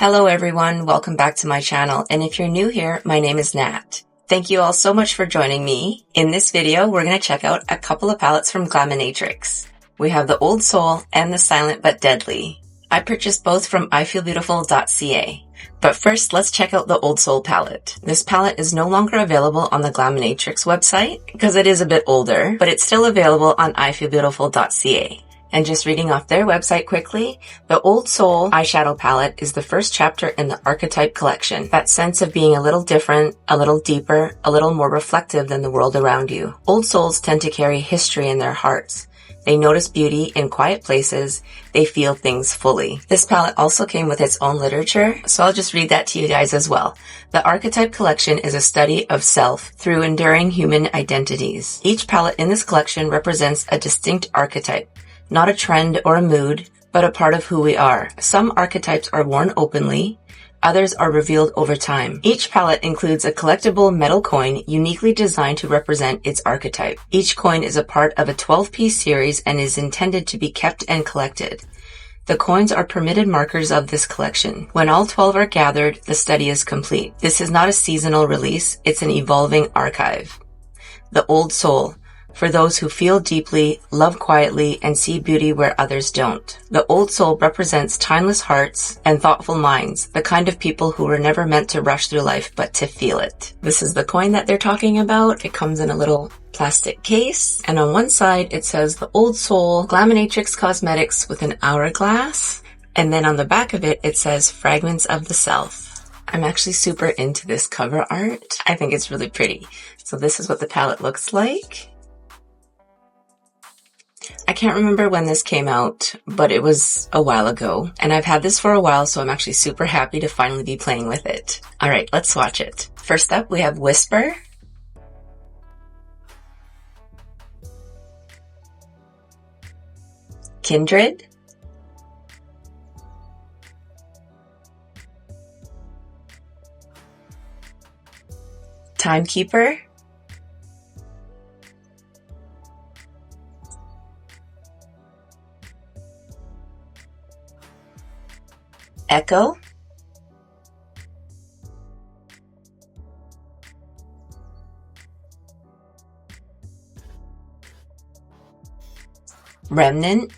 Hello everyone, welcome back to my channel, and if you're new here, my name is Nat. Thank you all so much for joining me. In this video, we're going to check out a couple of palettes from Glaminatrix. We have the Old Soul and the Silent But Deadly. I purchased both from ifeelbeautiful.ca. But first, let's check out the Old Soul palette. This palette is no longer available on the Glaminatrix website because it is a bit older, but it's still available on ifeelbeautiful.ca. And just reading off their website quickly, the Old Soul eyeshadow palette is the first chapter in the archetype collection. That sense of being a little different, a little deeper, a little more reflective than the world around you. Old souls tend to carry history in their hearts. They notice beauty in quiet places. They feel things fully. This palette also came with its own literature, so I'll just read that to you guys as well. The archetype collection is a study of self through enduring human identities. Each palette in this collection represents a distinct archetype. Not a trend or a mood, but a part of who we are. Some archetypes are worn openly, others are revealed over time. Each palette includes a collectible metal coin uniquely designed to represent its archetype. Each coin is a part of a 12-piece series and is intended to be kept and collected. The coins are permitted markers of this collection. When all 12 are gathered, the study is complete. This is not a seasonal release, it's an evolving archive. The Old Soul. For those who feel deeply, love quietly, and see beauty where others don't. The Old Soul represents timeless hearts and thoughtful minds, the kind of people who were never meant to rush through life but to feel it. This is the coin that they're talking about. It comes in a little plastic case, and on one side it says the Old Soul Glaminatrix Cosmetics with an hourglass, and then on the back of it, it says Fragments of the Self. I'm actually super into this cover art. I think it's really pretty. So this is what the palette looks like. I can't remember when this came out, but it was a while ago, and I've had this for a while, so I'm actually super happy to finally be playing with it. Alright, let's swatch it. First up, we have Whisper, Kindred, Timekeeper, Echo, Remnant,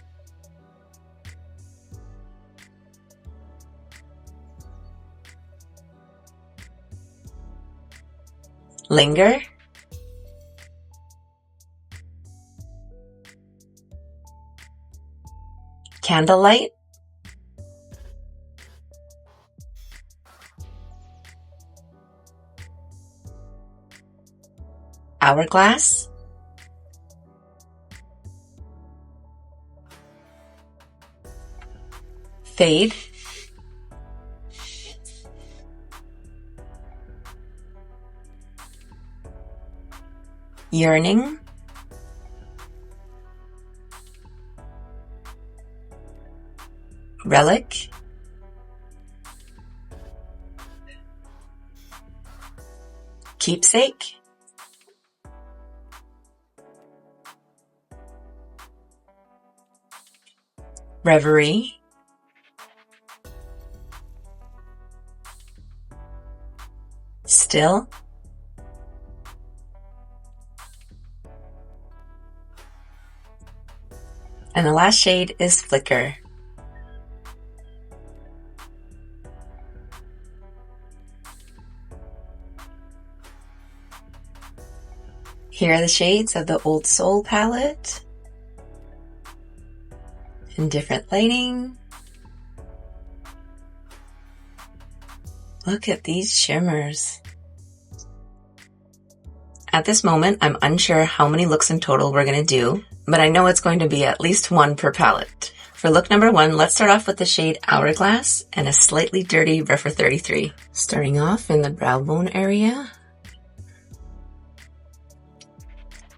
Linger, Candlelight, Hourglass, Fade, Yearning, Relic, Keepsake, Reverie, Still, and the last shade is Flicker. Here are the shades of the Old Soul palette in different lighting. Look at these shimmers. At this moment, I'm unsure how many looks in total we're going to do, but I know it's going to be at least one per palette. For look number one, let's start off with the shade Hourglass and a slightly dirty Rephr 33. Starting off in the brow bone area.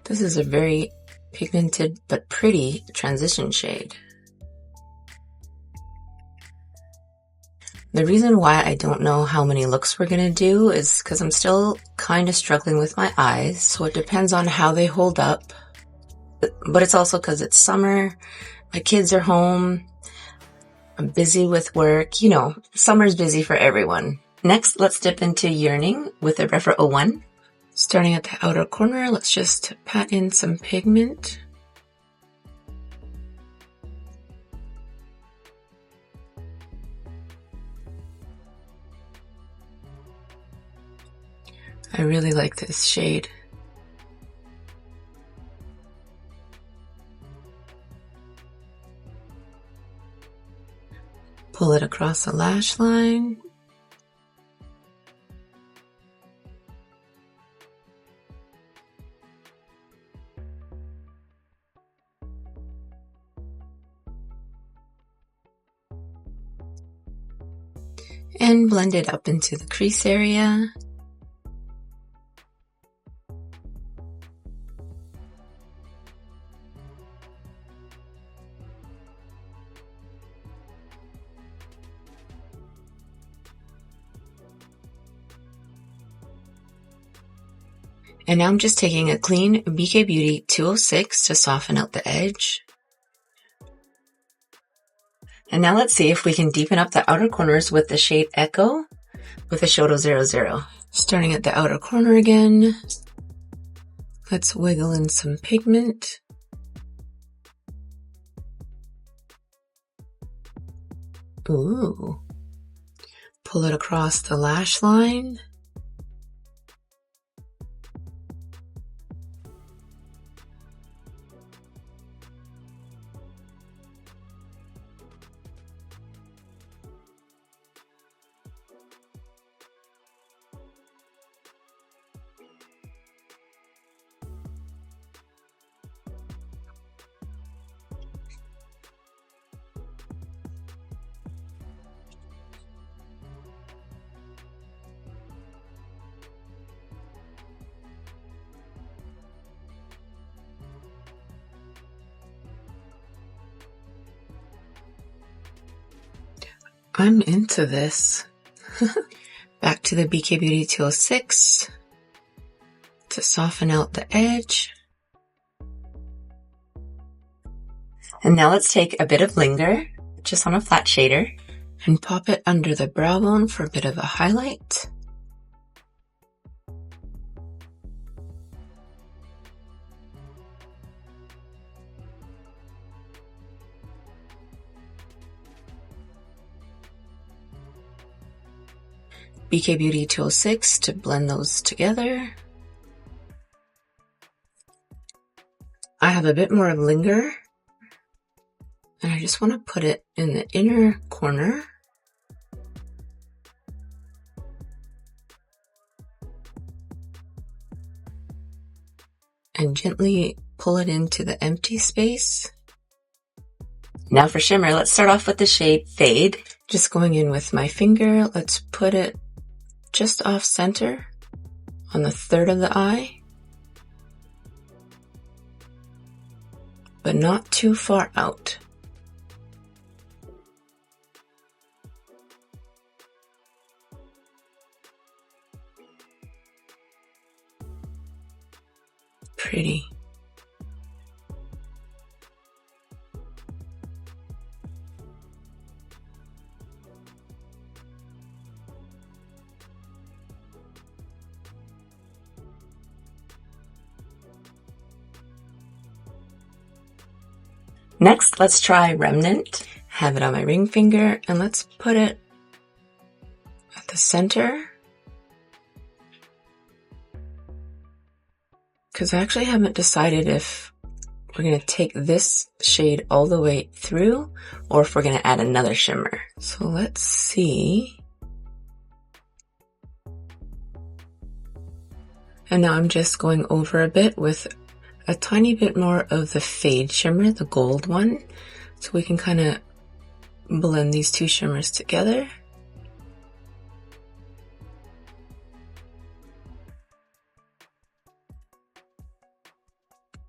This is a very pigmented but pretty transition shade. The reason why I don't know how many looks we're gonna do is because I'm still kind of struggling with my eyes, so it depends on how they hold up. But it's also because it's summer, my kids are home, I'm busy with work. You know, summer's busy for everyone. Next, let's dip into Yearning with a Rephr 01. Starting at the outer corner, let's just pat in some pigment. I really like this shade. Pull it across the lash line. And blend it up into the crease area. And now I'm just taking a clean BK Beauty 206 to soften out the edge. And now let's see if we can deepen up the outer corners with the shade Echo with a Shoto 00. Starting at the outer corner again, let's wiggle in some pigment. Ooh. Pull it across the lash line. I'm into this. Back to the BK Beauty 206 to soften out the edge. And now let's take a bit of Linger, just on a flat shader, and pop it under the brow bone for a bit of a highlight. BK Beauty 206 to blend those together. I have a bit more of Linger, and I just want to put it in the inner corner. And gently pull it into the empty space. Now for shimmer, let's start off with the shade Fade. Just going in with my finger, let's put it just off center on the third of the eye, but not too far out. Pretty. Next, let's try Remnant. Have it on my ring finger, and let's put it at the center. Because I actually haven't decided if we're going to take this shade all the way through or if we're going to add another shimmer. So let's see. And now I'm just going over a bit with a tiny bit more of the Fade shimmer, the gold one, so we can kind of blend these two shimmers together.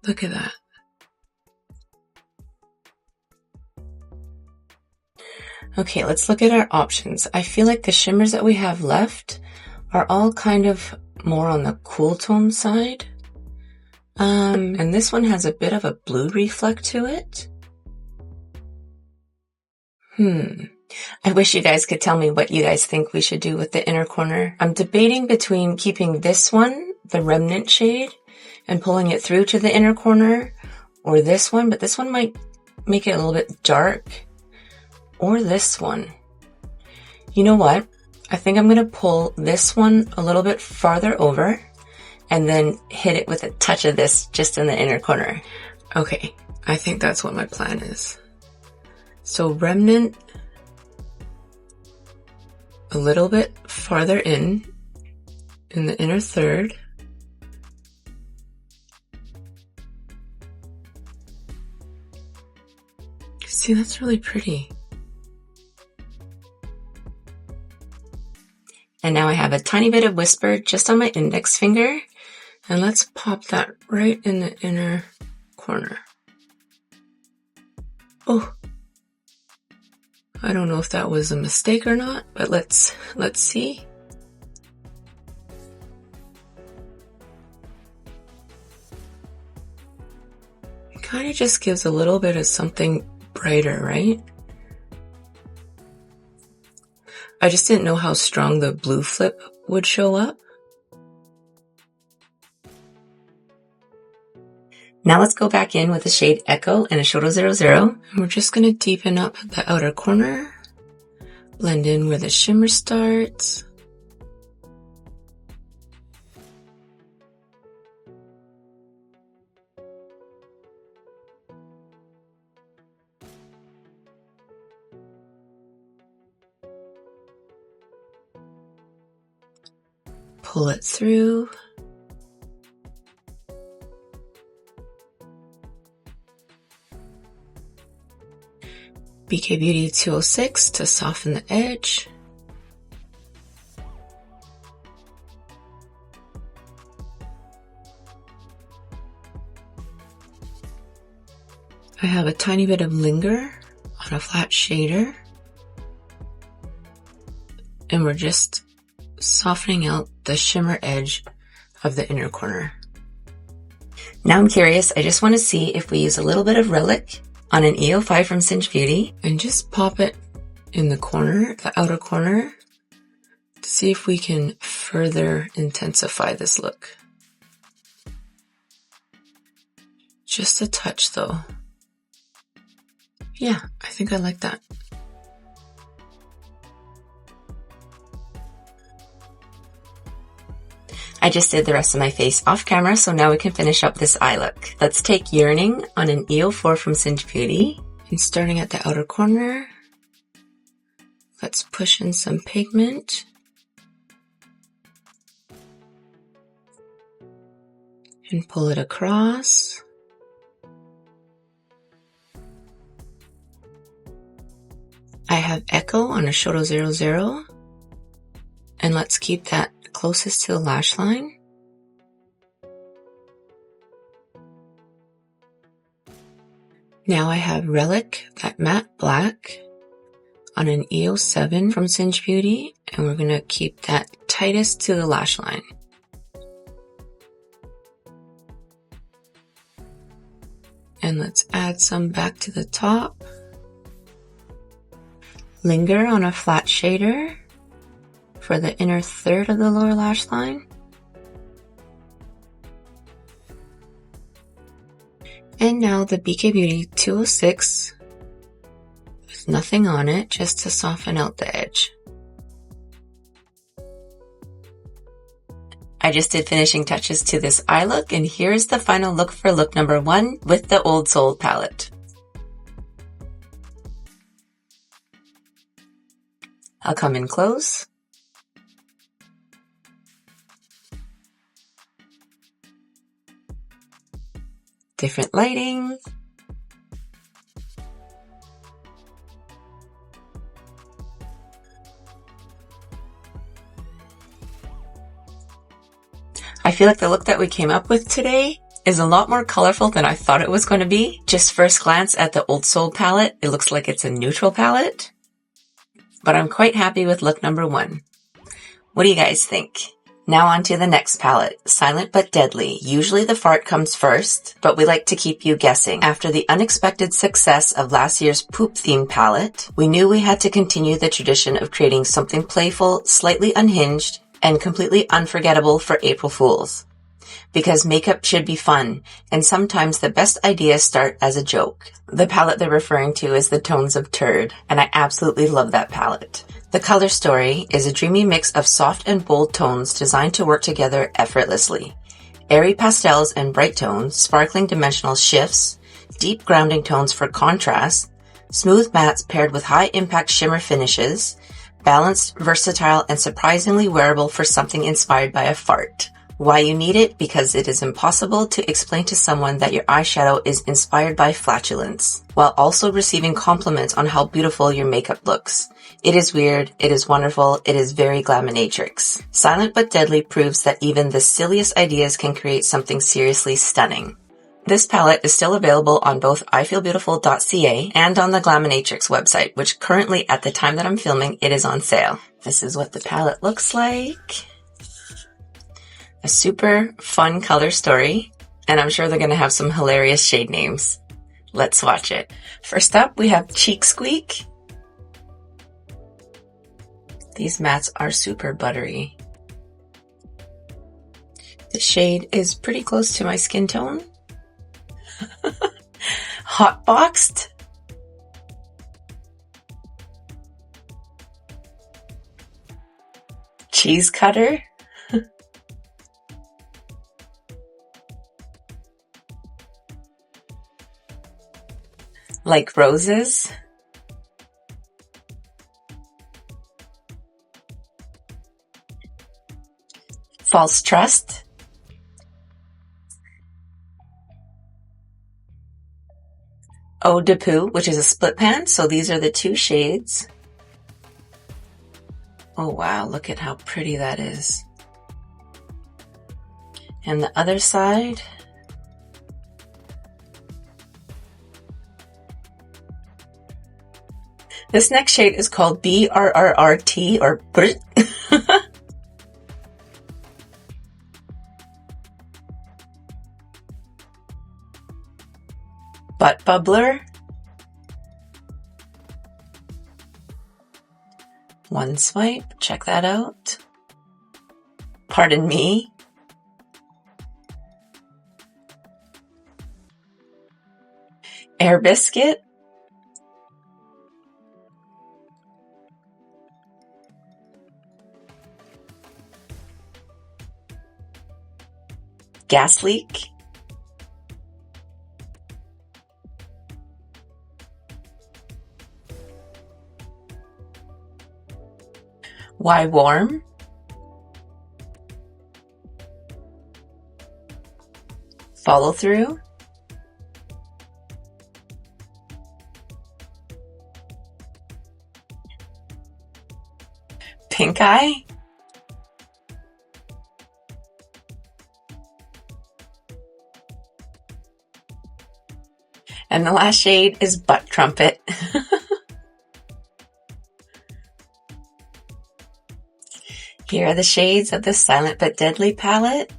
Look at that. Okay, let's look at our options. I feel like the shimmers that we have left are all kind of more on the cool tone side. And this one has a bit of a blue reflect to it. I wish you guys could tell me what you guys think we should do with the inner corner. I'm debating between keeping this one, the Remnant shade, and pulling it through to the inner corner, or this one, but this one might make it a little bit dark, or this one. You know what? I think I'm going to pull this one a little bit farther over and then hit it with a touch of this just in the inner corner. Okay, I think that's what my plan is. So Remnant a little bit farther in the inner third. See, that's really pretty. And now I have a tiny bit of Whisper just on my index finger. And let's pop that right in the inner corner. Oh, I don't know if that was a mistake or not, but let's see. It kind of just gives a little bit of something brighter, right? I just didn't know how strong the blue flip would show up. Now let's go back in with the shade Echo and a Shadow 00. And we're just going to deepen up the outer corner, blend in where the shimmer starts. Pull it through. BK Beauty 206 to soften the edge. I have a tiny bit of Linger on a flat shader. And we're just softening out the shimmer edge of the inner corner. Now I'm curious, I just want to see if we use a little bit of Relic on an EO5 from Cinch Beauty and just pop it in the corner, the outer corner, to see if we can further intensify this look. Just a touch though. Yeah, I think I like that. I just did the rest of my face off camera, so now we can finish up this eye look. Let's take Yearning on an EO4 from Cinch Beauty, and starting at the outer corner, let's push in some pigment. And pull it across. I have Echo on a Shadow 00, and let's keep that closest to the lash line. Now I have Relic, that matte black, on an EO7 from Cinch Beauty, and we're going to keep that tightest to the lash line. And let's add some back to the top. Linger on a flat shader for the inner third of the lower lash line. And now the BK Beauty 206 with nothing on it, just to soften out the edge. I just did finishing touches to this eye look, and here's the final look for look number 1 with the Old Soul palette. I'll come in close. Different lighting. I feel like the look that we came up with today is a lot more colorful than I thought it was going to be. Just first glance at the Old Soul palette, it looks like it's a neutral palette. But I'm quite happy with look number 1. What do you guys think? Now on to the next palette, Silent but Deadly. Usually the fart comes first, but we like to keep you guessing. After the unexpected success of last year's poop-themed palette, we knew we had to continue the tradition of creating something playful, slightly unhinged, and completely unforgettable for April Fools. Because makeup should be fun, and sometimes the best ideas start as a joke. The palette they're referring to is the Tones of Turd, and I absolutely love that palette. The color story is a dreamy mix of soft and bold tones designed to work together effortlessly. Airy pastels and bright tones, sparkling dimensional shifts, deep grounding tones for contrast, smooth mattes paired with high-impact shimmer finishes, balanced, versatile, and surprisingly wearable for something inspired by a fart. Why you need it? Because it is impossible to explain to someone that your eyeshadow is inspired by flatulence, while also receiving compliments on how beautiful your makeup looks. It is weird, it is wonderful, it is very Glaminatrix. Silent but Deadly proves that even the silliest ideas can create something seriously stunning. This palette is still available on both ifeelbeautiful.ca and on the Glaminatrix website, which currently, at the time that I'm filming, it is on sale. This is what the palette looks like. A super fun color story, and I'm sure they're going to have some hilarious shade names. Let's watch it. First up, we have Cheek Squeak. These mattes are super buttery. The shade is pretty close to my skin tone. Hotboxed. Cheese Cutter. Like Roses. False Trust. Eau de Poo, which is a split pan, so these are the two shades. Oh wow, look at how pretty that is. And the other side. This next shade is called BRRRT, or BRT. Butt Bubbler. One Swipe, check that out. Pardon Me. Air Biscuit. Gas Leak. Why Warm? Follow Through. Pink Eye. And the last shade is Butt Trumpet. Here are the shades of the Silent but Deadly palette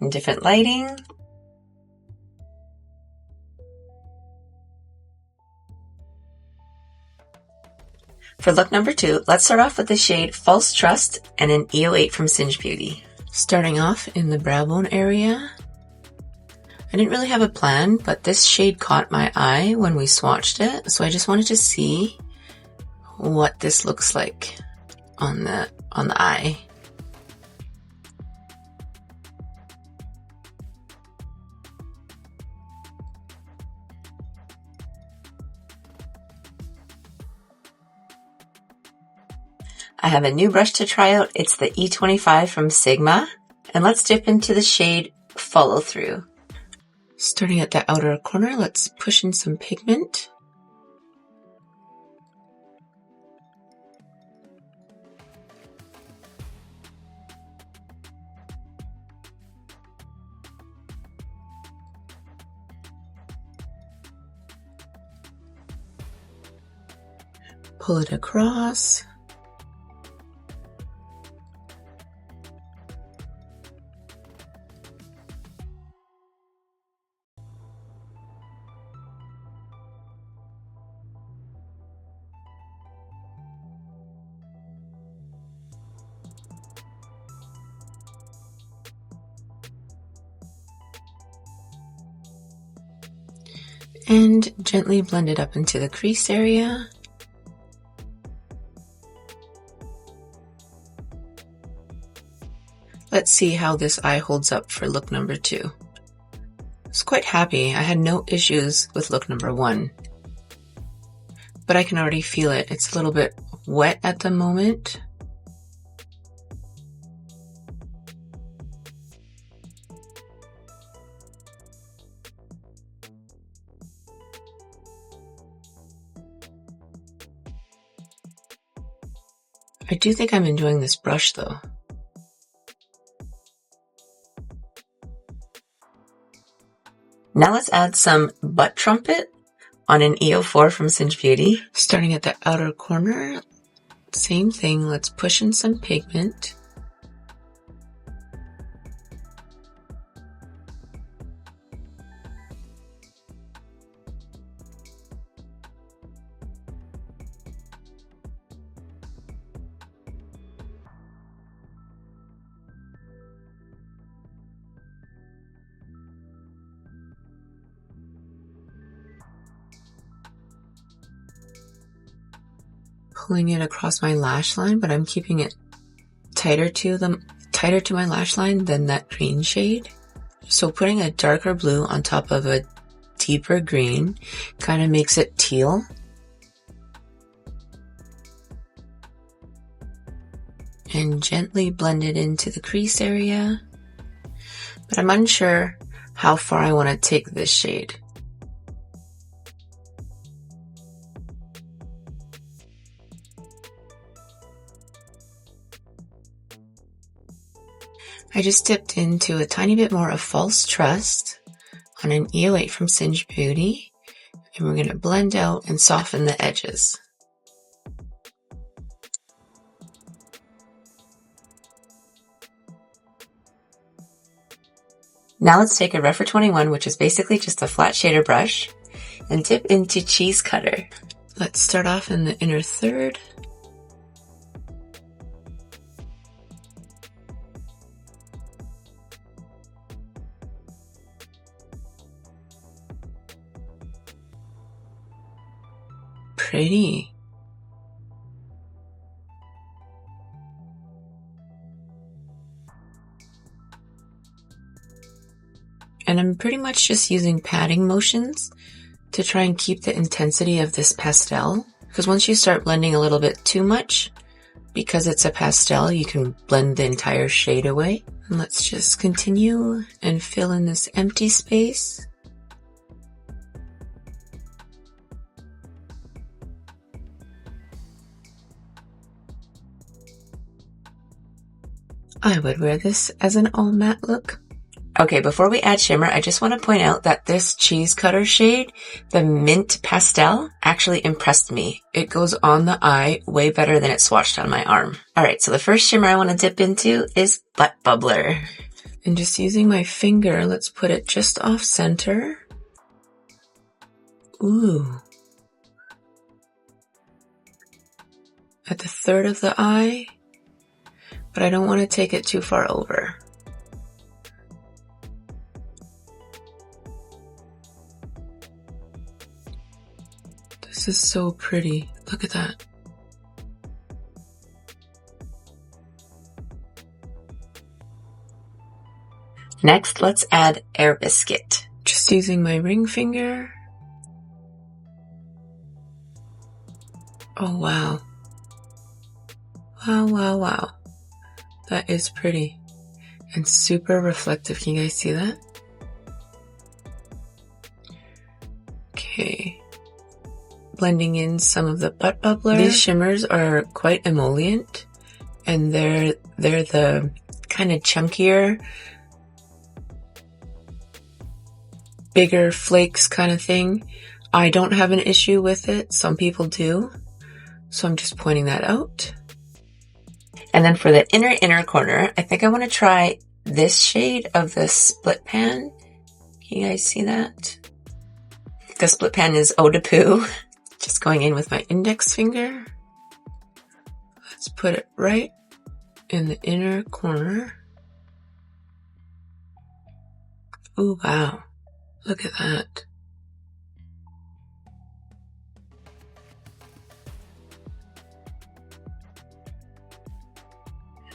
in different lighting. For look number 2, let's start off with the shade False Trust and an EO8 from Singe Beauty. Starting off in the brow bone area. I didn't really have a plan, but this shade caught my eye when we swatched it, so I just wanted to see what this looks like on the eye. I have a new brush to try out. It's the E25 from Sigma, and let's dip into the shade Follow Through. Starting at the outer corner, let's push in some pigment. Pull it across. And gently blend it up into the crease area. Let's see how this eye holds up for look number 2. I was quite happy. I had no issues with look number 1. But I can already feel it. It's a little bit wet at the moment. I do think I'm enjoying this brush though. Now let's add some butt trumpet on an EO4 from Singe Beauty. Starting at the outer corner, same thing, let's push in some pigment. Pulling it across my lash line, but I'm keeping it tighter to my lash line than that green shade. So putting a darker blue on top of a deeper green kind of makes it teal. And gently blend it into the crease area. But I'm unsure how far I want to take this shade. I just dipped into a tiny bit more of False Trust on an EO8 from Singe Beauty, and we're going to blend out and soften the edges. Now let's take a Rephr 21, which is basically just a flat shader brush, and dip into Cheese Cutter. Let's start off in the inner third. Pretty. And I'm pretty much just using patting motions to try and keep the intensity of this pastel. Because once you start blending a little bit too much, because it's a pastel, you can blend the entire shade away. And let's just continue and fill in this empty space. I would wear this as an all matte look. Okay, before we add shimmer, I just want to point out that this Cheese Cutter shade, the Mint Pastel, actually impressed me. It goes on the eye way better than it swatched on my arm. Alright, so the first shimmer I want to dip into is Butt Bubbler. And just using my finger, let's put it just off center. Ooh. At the third of the eye. But I don't want to take it too far over. This is so pretty. Look at that. Next, let's add Air Biscuit. Just using my ring finger. Oh, wow. Wow, wow, wow. That is pretty and super reflective. Can you guys see that? Okay. Blending in some of the Butt Bubbler. These shimmers are quite emollient, and they're the kind of chunkier, bigger flakes kind of thing. I don't have an issue with it. Some people do. So I'm just pointing that out. And then for the inner corner, I think I want to try this shade of the Split Pan. Can you guys see that? The Split Pan is Eau de Poo. Just going in with my index finger. Let's put it right in the inner corner. Oh, wow. Look at that.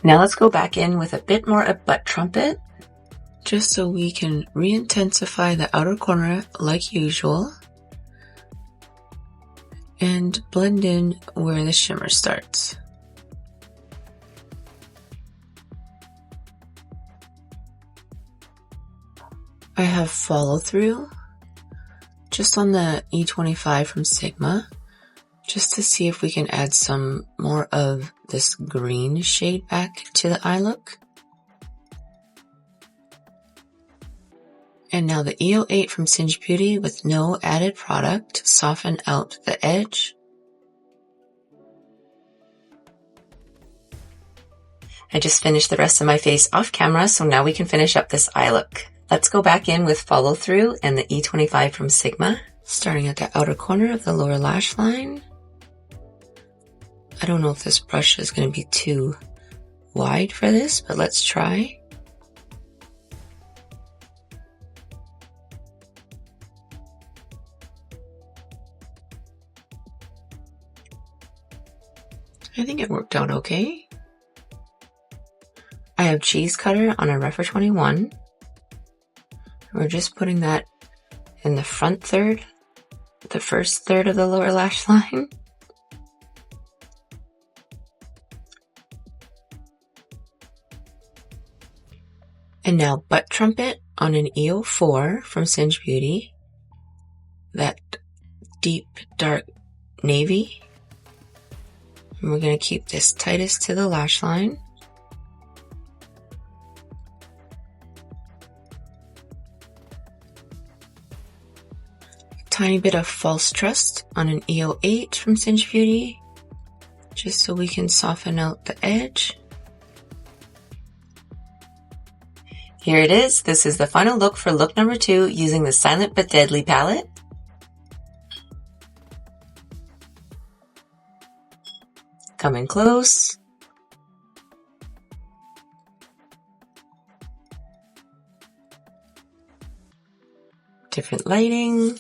Now let's go back in with a bit more of Butt Trumpet, just so we can re-intensify the outer corner like usual, and blend in where the shimmer starts. I have follow through just on the E25 from Sigma, just to see if we can add some more of this green shade back to the eye look. And now the E08 from Singe Beauty with no added product to soften out the edge. I just finished the rest of my face off camera, so now we can finish up this eye look. Let's go back in with follow through and the E25 from Sigma, starting at the outer corner of the lower lash line. I don't know if this brush is going to be too wide for this, but let's try. I think it worked out okay. I have Cheese Cutter on a Rephr 21. We're just putting that in the front third, the first third of the lower lash line. And now Butt Trumpet on an E04 from Singe Beauty. That deep, dark navy. And we're going to keep this tightest to the lash line. A tiny bit of False Trust on an E08 from Singe Beauty, just so we can soften out the edge. Here it is. This is the final look for look number 2 using the Silent But Deadly palette. Come in close. Different lighting.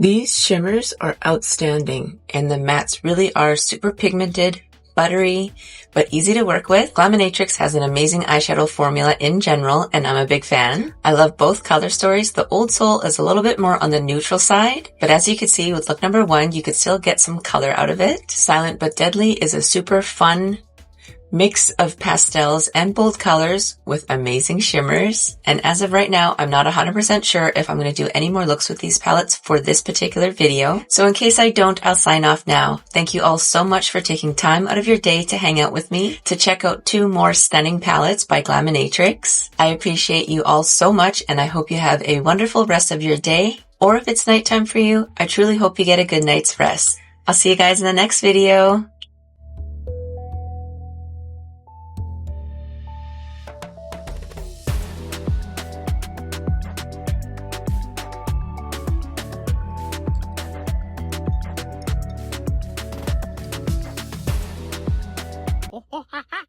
These shimmers are outstanding, and the mattes really are super pigmented, buttery, but easy to work with. Glaminatrix has an amazing eyeshadow formula in general, and I'm a big fan. I love both color stories. The Old Soul is a little bit more on the neutral side, but as you can see with look number 1, you could still get some color out of it. Silent But Deadly is a super fun mix of pastels and bold colors with amazing shimmers. And as of right now, I'm not 100% sure if I'm going to do any more looks with these palettes for this particular video. So in case I don't, I'll sign off now. Thank you all so much for taking time out of your day to hang out with me to check out 2 more stunning palettes by Glaminatrix. I appreciate you all so much, and I hope you have a wonderful rest of your day. Or if it's nighttime for you, I truly hope you get a good night's rest. I'll see you guys in the next video. Ha ha ha!